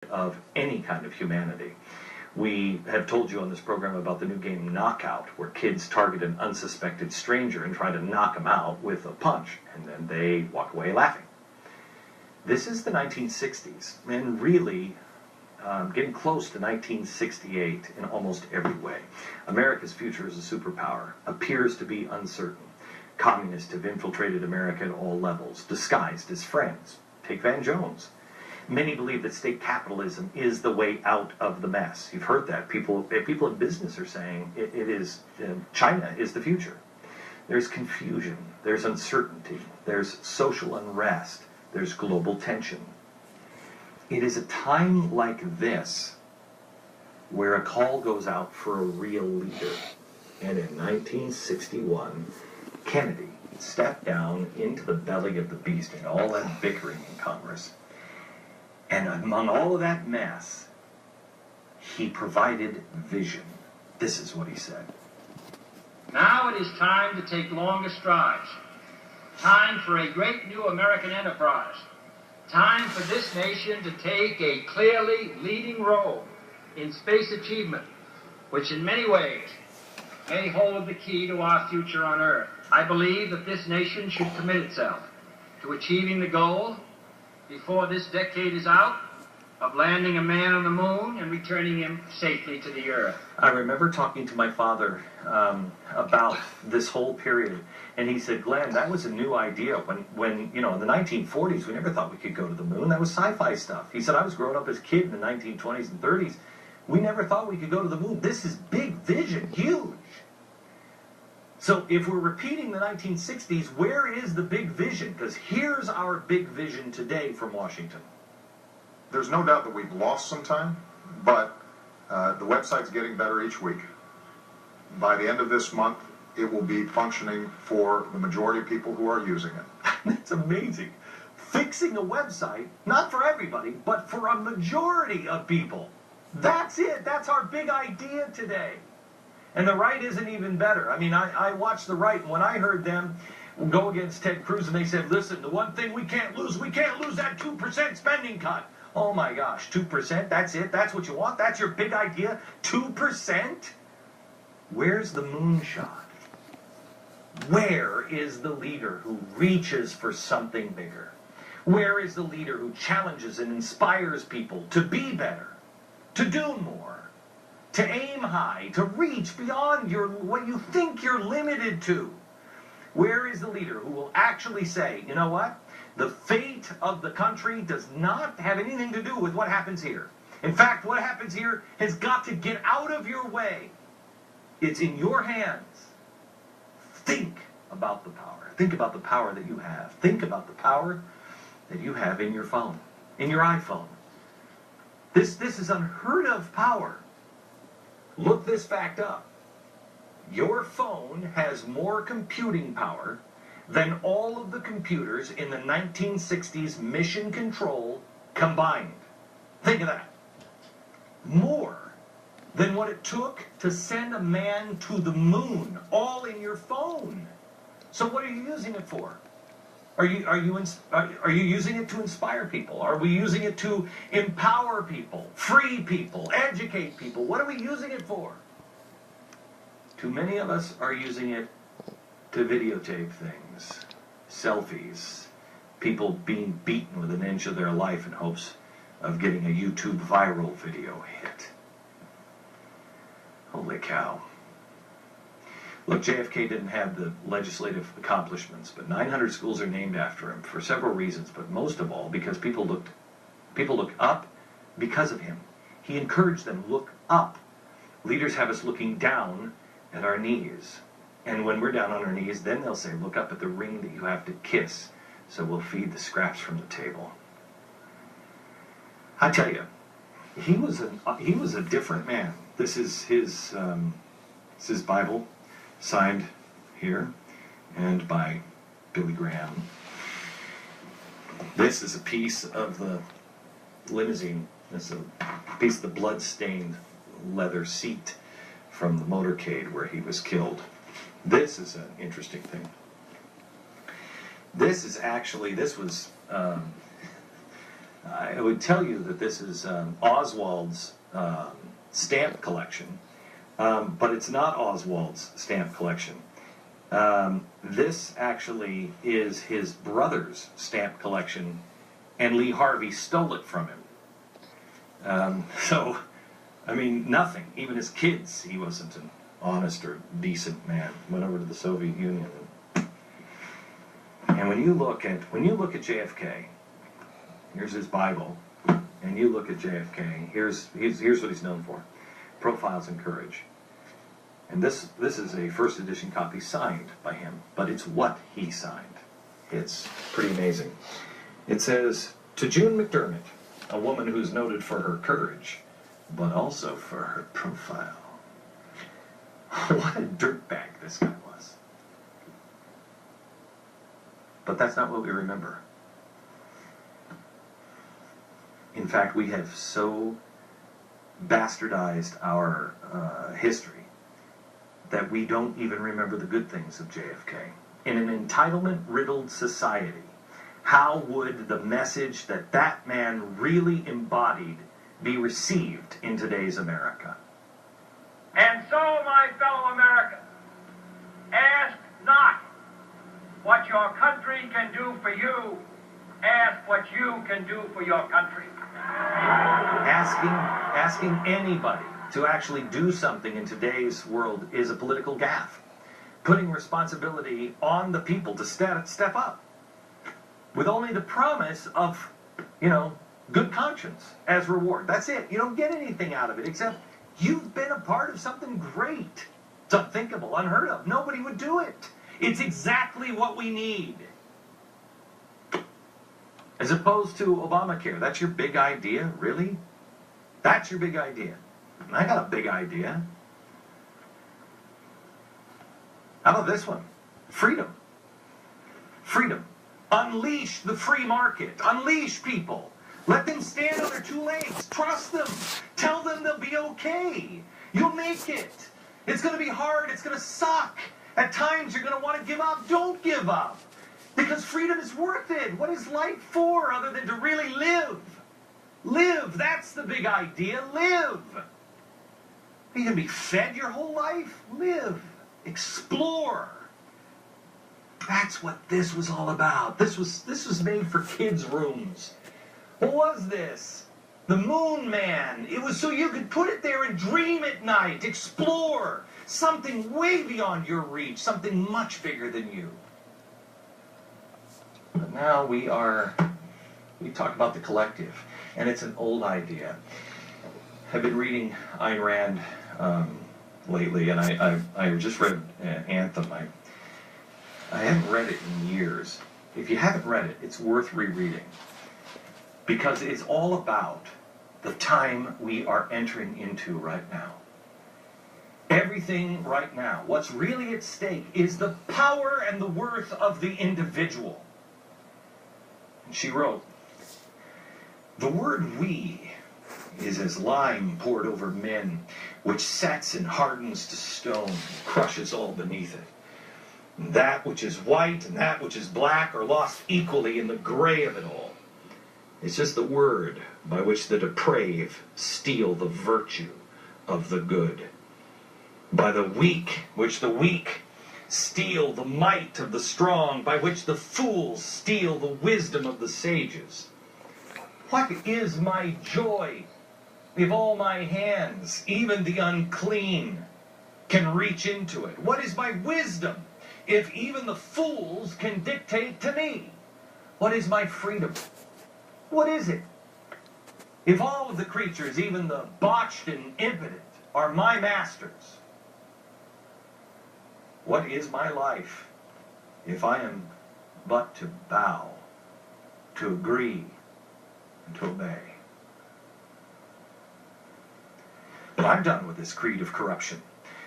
of any kind of humanity. We have told you on this program about the new game Knockout, where kids target an unsuspected stranger and try to knock him out with a punch, and then they walk away laughing. This is the 1960s, and really getting close to 1968 in almost every way. America's future as a superpower appears to be uncertain. Communists have infiltrated America at all levels, disguised as friends. Take Van Jones. Many believe that state capitalism is the way out of the mess. You've heard that. People in business are saying China is the future. There's confusion, there's uncertainty, there's social unrest, there's global tension. It is a time like this where a call goes out for a real leader. And in 1961, Kennedy stepped down into the belly of the beast and all that bickering in Congress. And among all of that mess, he provided vision. This is what he said. Now it is time to take longer strides. Time for a great new American enterprise. Time for this nation to take a clearly leading role in space achievement, which in many ways may hold the key to our future on Earth. I believe that this nation should commit itself to achieving the goal before this decade is out of landing a man on the moon and returning him safely to the Earth. I remember talking to my father about this whole period, and he said, Glenn, that was a new idea. When in the 1940s, we never thought we could go to the moon. That was sci-fi stuff. He said, I was growing up as a kid in the 1920s and 30s. We never thought we could go to the moon. This is big vision, huge. So if we're repeating the 1960s, where is the big vision? Because here's our big vision today from Washington. There's no doubt that we've lost some time, but the website's getting better each week. By the end of this month, it will be functioning for the majority of people who are using it. That's amazing. Fixing a website, not for everybody, but for a majority of people. That's it. That's our big idea today. And the right isn't even better. I mean, I watched the right, and when I heard them go against Ted Cruz, and they said, listen, the one thing we can't lose that 2% spending cut. Oh my gosh, 2%? That's it? That's what you want? That's your big idea? 2%? Where's the moonshot? Where is the leader who reaches for something bigger? Where is the leader who challenges and inspires people to be better, to do more, to aim high, to reach beyond what you think you're limited to? Where is the leader who will actually say, you know what? The fate of the country does not have anything to do with what happens here. In fact, what happens here has got to get out of your way. It's in your hands. Think about the power. Think about the power that you have. Think about the power that you have in your phone, in your iPhone. This is unheard of power. Look this fact up. Your phone has more computing power than all of the computers in the 1960s mission control combined. Think of that. More than what it took to send a man to the moon, all in your phone. So what are you using it for? Are you using it to inspire people? Are we using it to empower people, free people, educate people? What are we using it for? Too many of us are using it to videotape things, selfies, people being beaten with an inch of their life in hopes of getting a YouTube viral video hit. Holy cow. Look, JFK didn't have the legislative accomplishments, but 900 schools are named after him for several reasons, but most of all because people look up because of him. He encouraged them, look up. Leaders have us looking down at our knees. And when we're down on our knees, then they'll say, look up at the ring that you have to kiss, so we'll feed the scraps from the table. I tell you, he was a different man. This is his Bible, signed here, and by Billy Graham. This is a piece of the limousine. This is a piece of the blood-stained leather seat from the motorcade where he was killed. This is an interesting thing. This was I would tell you that this is Oswald's stamp collection, but it's not Oswald's stamp collection. This actually is his brother's stamp collection, and Lee Harvey stole it from him. So, I mean, nothing. Even his kids, he wasn't an honest or decent man. Went over to the Soviet Union. And when you look at JFK, here's his Bible, and you look at JFK, here's what he's known for: Profiles in Courage. And this is a first edition copy signed by him, but it's what he signed. It's pretty amazing. It says, "To June McDermott, a woman who's noted for her courage, but also for her profile." What a dirtbag this guy was. But that's not what we remember. In fact, we have so bastardized our history that we don't even remember the good things of JFK. In an entitlement-riddled society, how would the message that that man really embodied be received in today's America? And so, my fellow Americans, ask not what your country can do for you, ask what you can do for your country. Asking anybody to actually do something in today's world is a political gaffe. Putting responsibility on the people to step up, with only the promise of, good conscience as reward. That's it. You don't get anything out of it except you've been a part of something great. It's unthinkable, unheard of. Nobody would do it. It's exactly what we need. As opposed to Obamacare. That's your big idea? Really? That's your big idea. I got a big idea. How about this one? Freedom. Freedom. Unleash the free market. Unleash people. Let them stand on their two legs. Trust them. Tell them they'll be okay. You'll make it. It's going to be hard. It's going to suck. At times you're going to want to give up. Don't give up. Because freedom is worth it. What is life for other than to really live? Live. That's the big idea. Live. You can be fed your whole life. Live. Explore. That's what this was all about. This was made for kids' rooms. What was this? The Moon Man. It was so you could put it there and dream at night. Explore. Something way beyond your reach. Something much bigger than you. But now we talk about the collective. And it's an old idea. I've been reading Ayn Rand lately, and I just read Anthem. I haven't read it in years. If you haven't read it, it's worth rereading. Because it's all about the time we are entering into right now. Everything right now, what's really at stake is the power and the worth of the individual. And she wrote, "The word we is as lime poured over men, which sets and hardens to stone, and crushes all beneath it. And that which is white and that which is black are lost equally in the gray of it all. It's just the word by which the depraved steal the virtue of the good. By the weak, which the weak steal the might of the strong, by which the fools steal the wisdom of the sages. What is my joy if all my hands, even the unclean, can reach into it? What is my wisdom if even the fools can dictate to me? What is my freedom? What is it? If all of the creatures, even the botched and impotent, are my masters, what is my life if I am but to bow, to agree, and to obey? But I'm done with this creed of corruption.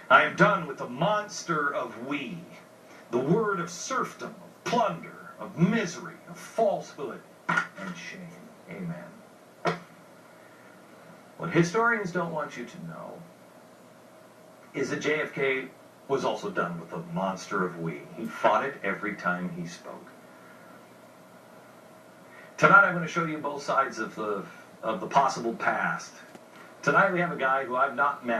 I am done with the monster of we, the word of serfdom, of plunder, of misery, of falsehood, and shame." Amen. What historians don't want you to know is that JFK was also done with the monster of we. He fought it every time he spoke. Tonight I'm going to show you both sides of the possible past. Tonight we have a guy who I've not met.